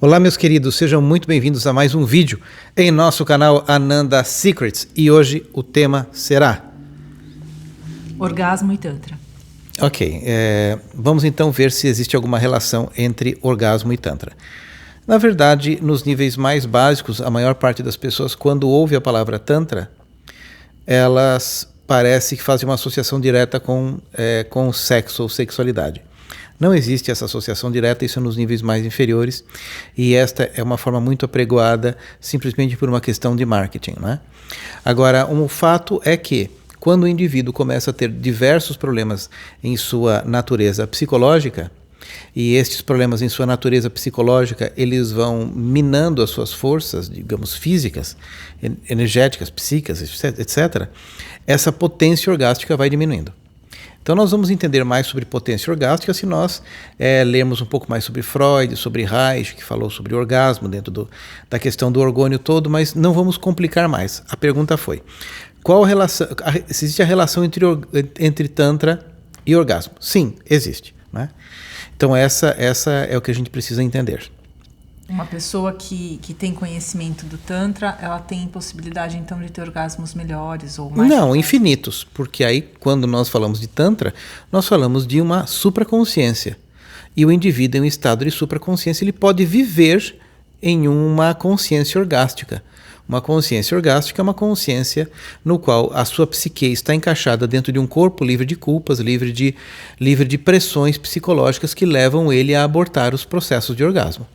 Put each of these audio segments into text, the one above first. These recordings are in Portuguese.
Olá, meus queridos, sejam muito bem-vindos a mais um vídeo em nosso canal Ananda Secrets. E hoje o tema será... Orgasmo e Tantra. Ok, vamos então ver se existe alguma relação entre orgasmo e Tantra. Na verdade, nos níveis mais básicos, a maior parte das pessoas, quando ouve a palavra Tantra, elas parece que fazem uma associação direta com sexo ou sexualidade. Não existe essa associação direta, isso é nos níveis mais inferiores, e esta é uma forma muito apregoada simplesmente por uma questão de marketing, né? Agora, um fato é que quando o indivíduo começa a ter diversos problemas em sua natureza psicológica, e estes problemas em sua natureza psicológica, eles vão minando as suas forças, digamos, físicas, energéticas, psíquicas, etc., essa potência orgástica vai diminuindo. Então nós vamos entender mais sobre potência orgástica se nós lermos um pouco mais sobre Freud, sobre Reich, que falou sobre orgasmo dentro da questão do orgônio todo, mas não vamos complicar mais. A pergunta foi, qual relação, existe a relação entre Tantra e orgasmo? Sim, existe, né? Então essa é o que a gente precisa entender. Uma pessoa que tem conhecimento do Tantra, ela tem possibilidade então de ter orgasmos melhores ou mais? Não, infinitos, porque aí quando nós falamos de Tantra, nós falamos de uma supraconsciência. E o indivíduo em um estado de supraconsciência, ele pode viver em uma consciência orgástica. Uma consciência orgástica é uma consciência no qual a sua psique está encaixada dentro de um corpo livre de culpas, livre de pressões psicológicas que levam ele a abortar os processos de orgasmo.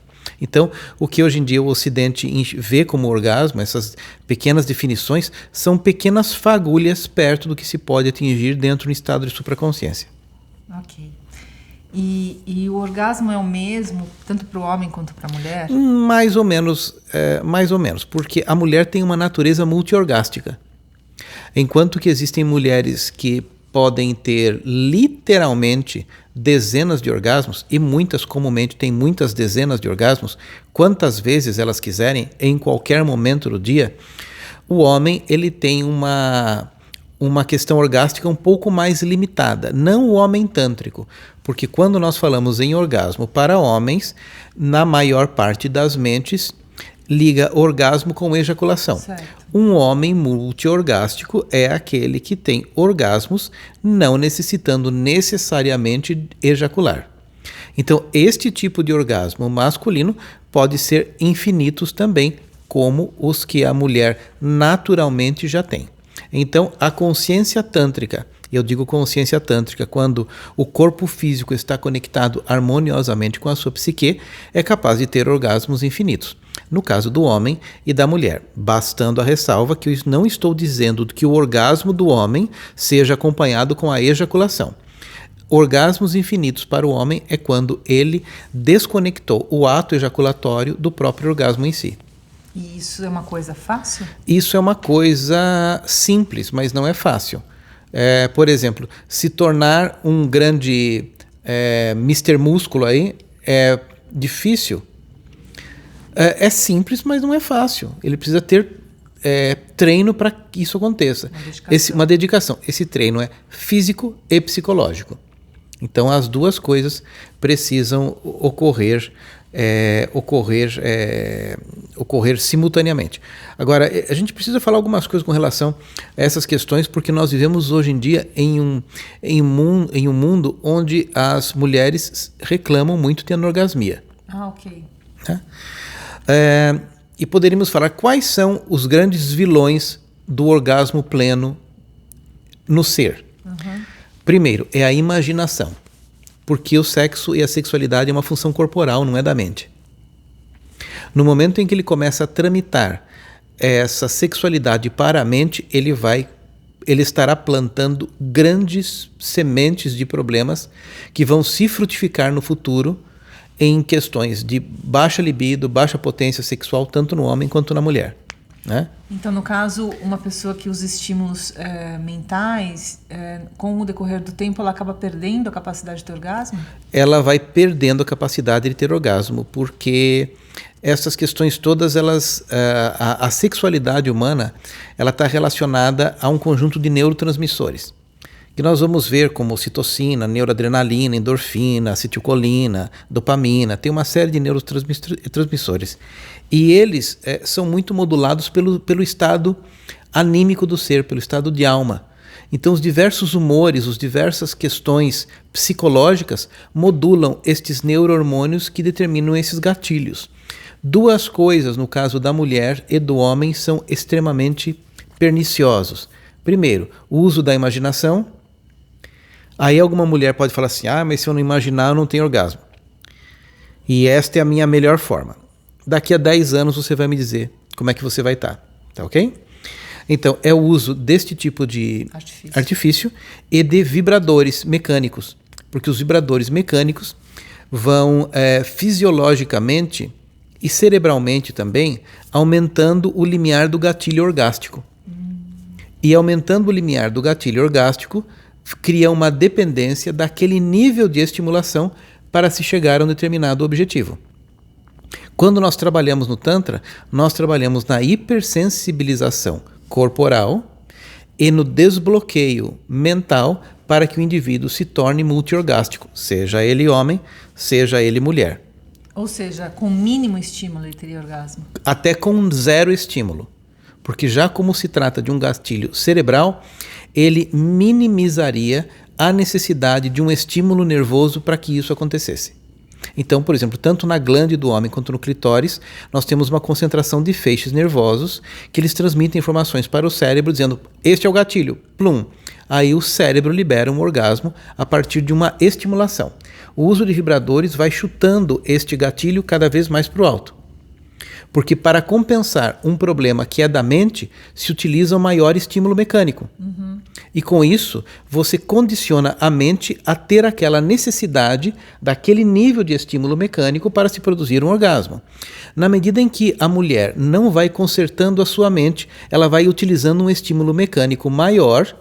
Então, o que hoje em dia o Ocidente vê como orgasmo, essas pequenas definições, são pequenas fagulhas perto do que se pode atingir dentro do estado de supraconsciência. Ok. E o orgasmo é o mesmo, tanto para o homem quanto para a mulher? Mais ou menos, porque a mulher tem uma natureza multiorgástica. Enquanto que existem mulheres que podem ter literalmente dezenas de orgasmos, e muitas comumente têm muitas dezenas de orgasmos, quantas vezes elas quiserem, em qualquer momento do dia, o homem ele tem uma questão orgástica um pouco mais limitada, não o homem tântrico, porque quando nós falamos em orgasmo para homens, na maior parte das mentes, liga orgasmo com ejaculação. Certo. Um homem multiorgástico é aquele que tem orgasmos não necessitando necessariamente ejacular. Então, este tipo de orgasmo masculino pode ser infinitos também, como os que a mulher naturalmente já tem. Então, a consciência tântrica, eu digo consciência tântrica, quando o corpo físico está conectado harmoniosamente com a sua psique, é capaz de ter orgasmos infinitos. No caso do homem e da mulher, bastando a ressalva que eu não estou dizendo que o orgasmo do homem seja acompanhado com a ejaculação. Orgasmos infinitos para o homem é quando ele desconectou o ato ejaculatório do próprio orgasmo em si. E isso é uma coisa fácil? Isso é uma coisa simples, mas não é fácil. Por exemplo, se tornar um grande Mr. Músculo aí é difícil. É simples, mas não é fácil. Ele precisa ter treino para que isso aconteça. Uma dedicação. Esse treino é físico e psicológico. Então, as duas coisas precisam ocorrer simultaneamente. Agora, a gente precisa falar algumas coisas com relação a essas questões, porque nós vivemos hoje em dia em um mundo onde as mulheres reclamam muito de anorgasmia. Ah, ok. Né? E poderíamos falar quais são os grandes vilões do orgasmo pleno no ser. Uhum. Primeiro, é a imaginação. Porque o sexo e a sexualidade é uma função corporal, não é da mente. No momento em que ele começa a tramitar essa sexualidade para a mente, ele estará plantando grandes sementes de problemas que vão se frutificar no futuro em questões de baixa libido, baixa potência sexual, tanto no homem quanto na mulher. Né? Então, no caso, uma pessoa que usa estímulos mentais, com o decorrer do tempo, ela acaba perdendo a capacidade de ter orgasmo? Ela vai perdendo a capacidade de ter orgasmo, porque essas questões todas, a sexualidade humana, ela está relacionada a um conjunto de neurotransmissores, que nós vamos ver como ocitocina, neuroadrenalina, endorfina, acetilcolina, dopamina, tem uma série de neurotransmissores. E eles são muito modulados pelo estado anímico do ser, pelo estado de alma. Então os diversos humores, as diversas questões psicológicas modulam estes neurohormônios que determinam esses gatilhos. Duas coisas, no caso da mulher e do homem, são extremamente perniciosos. Primeiro, o uso da imaginação. Aí alguma mulher pode falar assim, mas se eu não imaginar, eu não tenho orgasmo. E esta é a minha melhor forma. Daqui a 10 anos você vai me dizer como é que você vai estar. Tá ok? Então, é o uso deste tipo de artifício e de vibradores mecânicos. Porque os vibradores mecânicos vão fisiologicamente e cerebralmente também aumentando o limiar do gatilho orgástico. E aumentando o limiar do gatilho orgástico, cria uma dependência daquele nível de estimulação para se chegar a um determinado objetivo. Quando nós trabalhamos no Tantra, nós trabalhamos na hipersensibilização corporal e no desbloqueio mental para que o indivíduo se torne multiorgástico, seja ele homem, seja ele mulher. Ou seja, com mínimo estímulo ele teria orgasmo? Até com 0 estímulo. Porque já como se trata de um gatilho cerebral, ele minimizaria a necessidade de um estímulo nervoso para que isso acontecesse. Então, por exemplo, tanto na glândula do homem quanto no clitóris, nós temos uma concentração de feixes nervosos que eles transmitem informações para o cérebro dizendo, este é o gatilho, plum. Aí o cérebro libera um orgasmo a partir de uma estimulação. O uso de vibradores vai chutando este gatilho cada vez mais para o alto. Porque para compensar um problema que é da mente, se utiliza um maior estímulo mecânico. Uhum. E com isso, você condiciona a mente a ter aquela necessidade daquele nível de estímulo mecânico para se produzir um orgasmo. Na medida em que a mulher não vai consertando a sua mente, ela vai utilizando um estímulo mecânico maior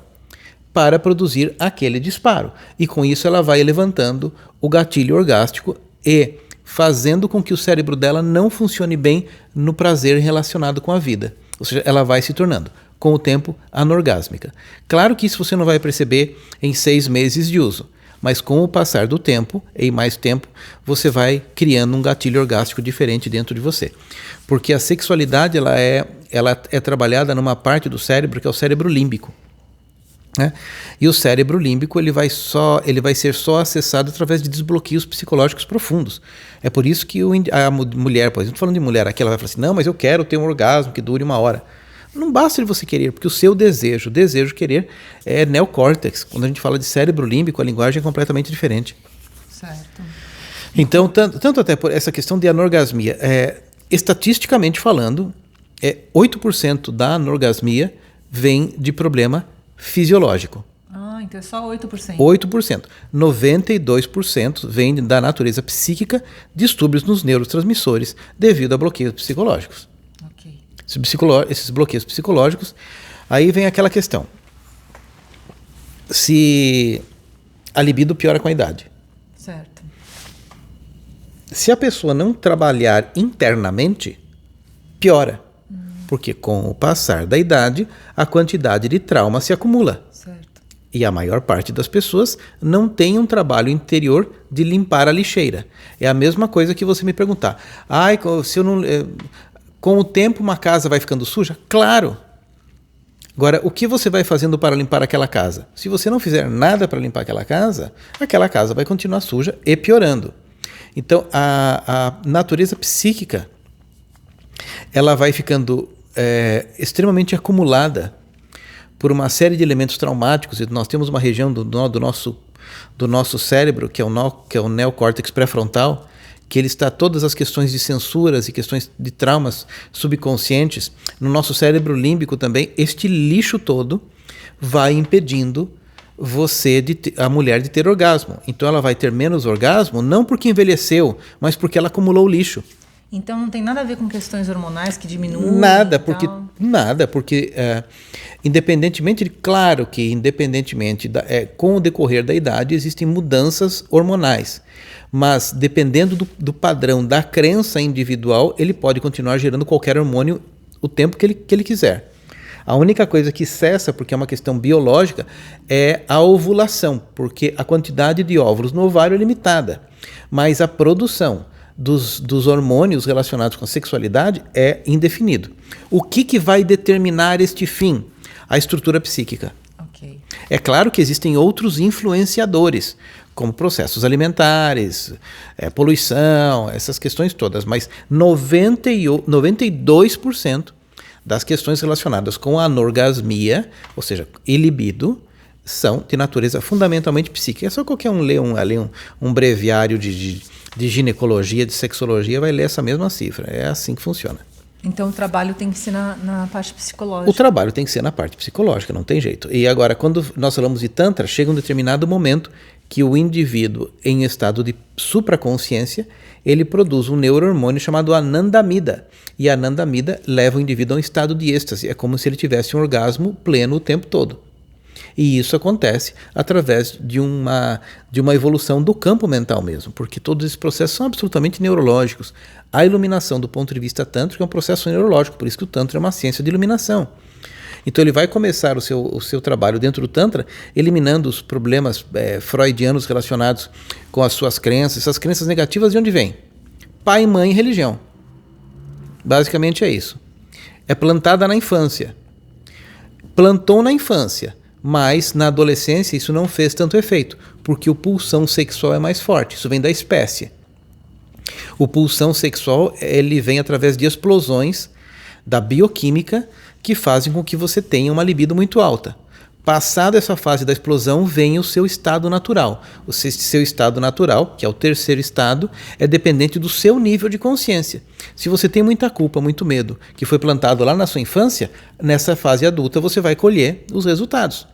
para produzir aquele disparo. E com isso ela vai levantando o gatilho orgástico e fazendo com que o cérebro dela não funcione bem no prazer relacionado com a vida. Ou seja, ela vai se tornando, com o tempo, anorgásmica. Claro que isso você não vai perceber em 6 meses de uso, mas com o passar do tempo, em mais tempo, você vai criando um gatilho orgástico diferente dentro de você. Porque a sexualidade ela é trabalhada numa parte do cérebro que é o cérebro límbico. E o cérebro límbico ele vai ser só acessado através de desbloqueios psicológicos profundos. É por isso que a mulher, por exemplo, falando de mulher aqui, ela vai falar assim, não, mas eu quero ter um orgasmo que dure 1 hora. Não basta você querer, porque o seu desejo querer é neocórtex. Quando a gente fala de cérebro límbico, a linguagem é completamente diferente. Certo. Então, tanto até por essa questão de anorgasmia, estatisticamente falando, 8% da anorgasmia vem de problema fisiológico. Então é só 8%. 8%. 92% vem da natureza psíquica, distúrbios nos neurotransmissores devido a bloqueios psicológicos. Ok. Esses bloqueios psicológicos, aí vem aquela questão. Se a libido piora com a idade. Certo. Se a pessoa não trabalhar internamente, piora. Porque com o passar da idade, a quantidade de trauma se acumula. Certo. E a maior parte das pessoas não tem um trabalho interior de limpar a lixeira. É a mesma coisa que você me perguntar. Se eu não, com o tempo uma casa vai ficando suja? Claro! Agora, o que você vai fazendo para limpar aquela casa? Se você não fizer nada para limpar aquela casa vai continuar suja e piorando. Então, a natureza psíquica ela vai ficando extremamente acumulada por uma série de elementos traumáticos. E nós temos uma região do nosso cérebro, que é o neocórtex pré-frontal, que ele está todas as questões de censuras e questões de traumas subconscientes. No nosso cérebro límbico também, este lixo todo vai impedindo a mulher de ter orgasmo. Então ela vai ter menos orgasmo, não porque envelheceu, mas porque ela acumulou lixo. Então não tem nada a ver com questões hormonais que diminuem? Nada, porque independentemente, claro que independentemente, com o decorrer da idade existem mudanças hormonais, mas dependendo do padrão da crença individual, ele pode continuar gerando qualquer hormônio o tempo que ele quiser. A única coisa que cessa, porque é uma questão biológica, é a ovulação, porque a quantidade de óvulos no ovário é limitada, mas a produção dos hormônios relacionados com a sexualidade é indefinido. O que vai determinar este fim? A estrutura psíquica. Okay. É claro que existem outros influenciadores, como processos alimentares, poluição, essas questões todas, mas 92% das questões relacionadas com a anorgasmia, ou seja, e libido, são de natureza fundamentalmente psíquica. É só qualquer um ler um breviário de ginecologia, de sexologia, vai ler essa mesma cifra. É assim que funciona. Então o trabalho tem que ser na parte psicológica. O trabalho tem que ser na parte psicológica, não tem jeito. E agora, quando nós falamos de Tantra, chega um determinado momento que o indivíduo, em estado de supraconsciência, ele produz um neurohormônio chamado anandamida. E a anandamida leva o indivíduo a um estado de êxtase. É como se ele tivesse um orgasmo pleno o tempo todo. E isso acontece através de uma evolução do campo mental mesmo, porque todos esses processos são absolutamente neurológicos. A iluminação do ponto de vista tântrico é um processo neurológico, por isso que o Tantra é uma ciência de iluminação. Então ele vai começar o seu trabalho dentro do Tantra, eliminando os problemas freudianos relacionados com as suas crenças. Essas crenças negativas de onde vêm? Pai, mãe e religião. Basicamente é isso. É plantada na infância. Plantou na infância. Mas, na adolescência, isso não fez tanto efeito, porque o pulsão sexual é mais forte, isso vem da espécie. O pulsão sexual, ele vem através de explosões da bioquímica que fazem com que você tenha uma libido muito alta. Passada essa fase da explosão, vem o seu estado natural. O seu estado natural, que é o terceiro estado, é dependente do seu nível de consciência. Se você tem muita culpa, muito medo, que foi plantado lá na sua infância, nessa fase adulta você vai colher os resultados.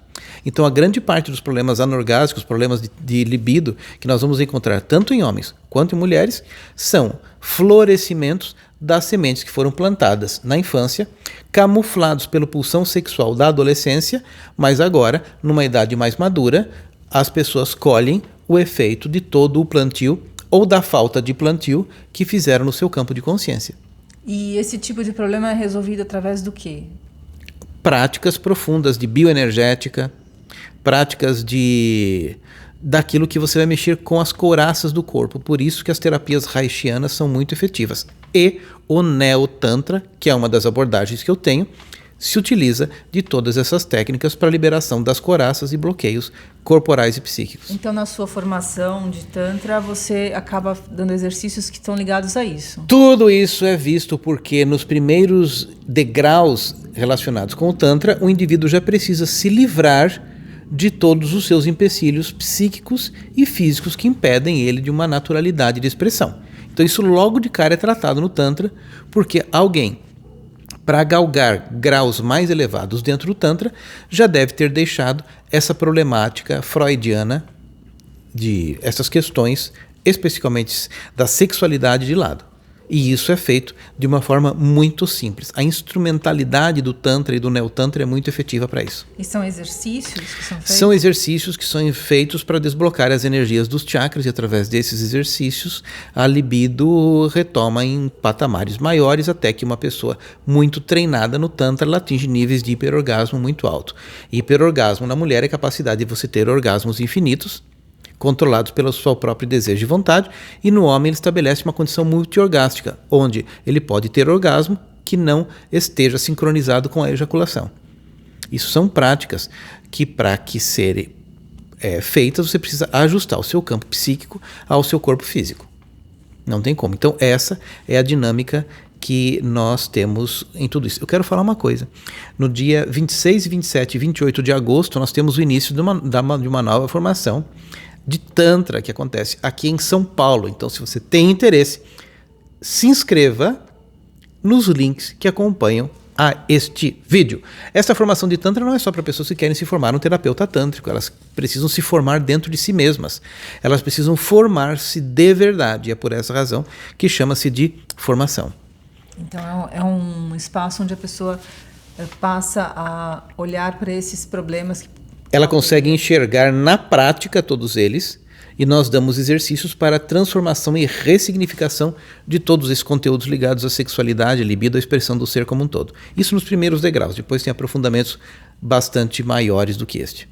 Então a grande parte dos problemas anorgásicos, problemas de libido, que nós vamos encontrar tanto em homens quanto em mulheres, são florescimentos das sementes que foram plantadas na infância, camuflados pela pulsão sexual da adolescência, mas agora, numa idade mais madura, as pessoas colhem o efeito de todo o plantio ou da falta de plantio que fizeram no seu campo de consciência. E esse tipo de problema é resolvido através do quê? Práticas profundas de bioenergética, práticas daquilo que você vai mexer com as couraças do corpo. Por isso que as terapias haitianas são muito efetivas. E o Neo-Tantra, que é uma das abordagens que eu tenho, se utiliza de todas essas técnicas para a liberação das couraças e bloqueios corporais e psíquicos. Então, na sua formação de Tantra, você acaba dando exercícios que estão ligados a isso? Tudo isso é visto porque nos primeiros degraus relacionados com o Tantra, o indivíduo já precisa se livrar de todos os seus empecilhos psíquicos e físicos que impedem ele de uma naturalidade de expressão. Então isso logo de cara é tratado no Tantra, porque alguém, para galgar graus mais elevados dentro do Tantra, já deve ter deixado essa problemática freudiana de essas questões, especificamente da sexualidade, de lado. E isso é feito de uma forma muito simples. A instrumentalidade do Tantra e do Neo-Tantra é muito efetiva para isso. E são exercícios que são feitos? São exercícios que são feitos para desbloquear as energias dos chakras e através desses exercícios a libido retoma em patamares maiores até que uma pessoa muito treinada no Tantra ela atinge níveis de hiperorgasmo muito alto. Hiperorgasmo na mulher é a capacidade de você ter orgasmos infinitos, controlados pelo seu próprio desejo e vontade, e no homem ele estabelece uma condição multiorgástica, onde ele pode ter orgasmo que não esteja sincronizado com a ejaculação. Isso são práticas que, para que serem feitas, você precisa ajustar o seu campo psíquico ao seu corpo físico. Não tem como. Então essa é a dinâmica que nós temos em tudo isso. Eu quero falar uma coisa. No dia 26, 27 e 28 de agosto, nós temos o início de uma nova formação de Tantra que acontece aqui em São Paulo. Então, se você tem interesse, se inscreva nos links que acompanham a este vídeo. Essa formação de Tantra não é só para pessoas que querem se formar um terapeuta tântrico, elas precisam se formar dentro de si mesmas. Elas precisam formar-se de verdade. E é por essa razão que chama-se de formação. Então, é um espaço onde a pessoa passa a olhar para esses problemas que ela consegue enxergar na prática todos eles E nós damos exercícios para a transformação e ressignificação de todos esses conteúdos ligados à sexualidade, à libido, à expressão do ser como um todo. Isso nos primeiros degraus, depois tem aprofundamentos bastante maiores do que este.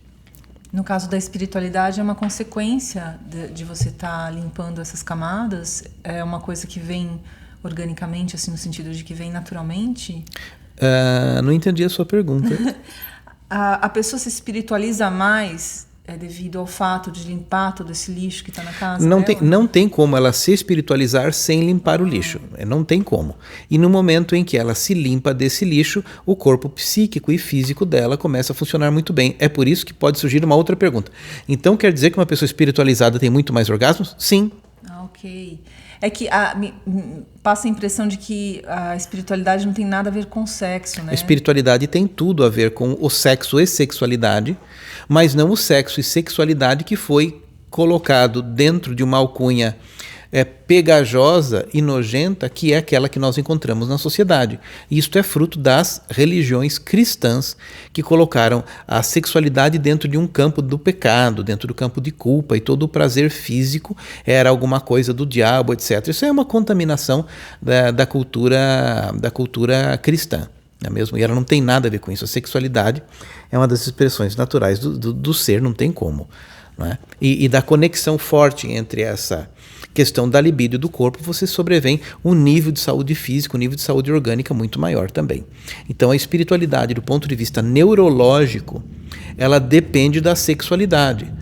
No caso da espiritualidade, é uma consequência de você estar limpando essas camadas? É uma coisa que vem organicamente, assim, no sentido de que vem naturalmente? Não entendi a sua pergunta. A pessoa se espiritualiza mais devido ao fato de limpar todo esse lixo que está na casa dela? Não tem como ela se espiritualizar sem limpar o lixo. Não tem como. E no momento em que ela se limpa desse lixo, o corpo psíquico e físico dela começa a funcionar muito bem. É por isso que pode surgir uma outra pergunta. Então quer dizer que uma pessoa espiritualizada tem muito mais orgasmos? Sim. Ok. É que passa a impressão de que a espiritualidade não tem nada a ver com sexo, né? A espiritualidade tem tudo a ver com o sexo e sexualidade, mas não o sexo e sexualidade que foi colocado dentro de uma alcunha pegajosa e nojenta, que é aquela que nós encontramos na sociedade. Isto é fruto das religiões cristãs que colocaram a sexualidade dentro de um campo do pecado, dentro do campo de culpa, e todo o prazer físico era alguma coisa do diabo, etc. Isso é uma contaminação da cultura cristã. Não é mesmo? E ela não tem nada a ver com isso. A sexualidade é uma das expressões naturais do ser, não tem como. Não é? E da conexão forte entre essa questão da libido e do corpo, você sobrevém um nível de saúde física, um nível de saúde orgânica muito maior também. Então a espiritualidade, do ponto de vista neurológico, ela depende da sexualidade.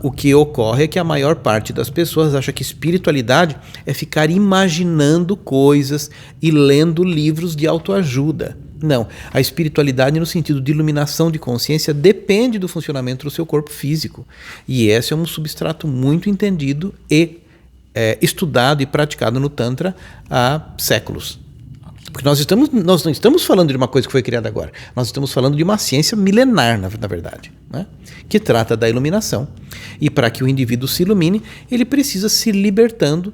O que ocorre é que a maior parte das pessoas acha que espiritualidade é ficar imaginando coisas e lendo livros de autoajuda. Não, a espiritualidade no sentido de iluminação de consciência depende do funcionamento do seu corpo físico. E esse é um substrato muito entendido e estudado e praticado no Tantra há séculos. Porque nós não estamos falando de uma coisa que foi criada agora, nós estamos falando de uma ciência milenar, na verdade, né? Que trata da iluminação. E para que o indivíduo se ilumine, ele precisa se libertando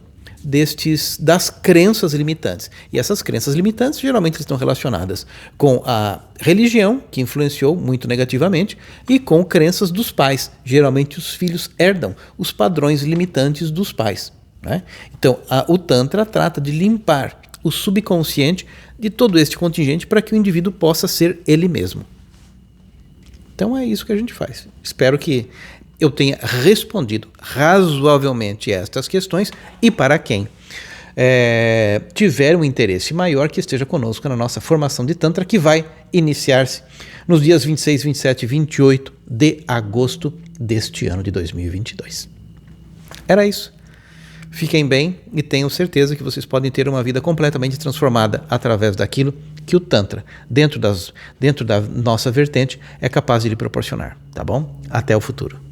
das crenças limitantes. E essas crenças limitantes geralmente estão relacionadas com a religião, que influenciou muito negativamente, e com crenças dos pais. Geralmente os filhos herdam os padrões limitantes dos pais, né? Então o Tantra trata de limpar o subconsciente de todo este contingente para que o indivíduo possa ser ele mesmo. Então é isso que a gente faz. Espero que eu tenha respondido razoavelmente estas questões, e para quem tiver um interesse maior, que esteja conosco na nossa formação de Tantra, que vai iniciar-se nos dias 26, 27 e 28 de agosto deste ano de 2022. Era isso. Fiquem bem e tenham certeza que vocês podem ter uma vida completamente transformada através daquilo que o Tantra, dentro da nossa vertente, é capaz de lhe proporcionar. Tá bom? Até o futuro.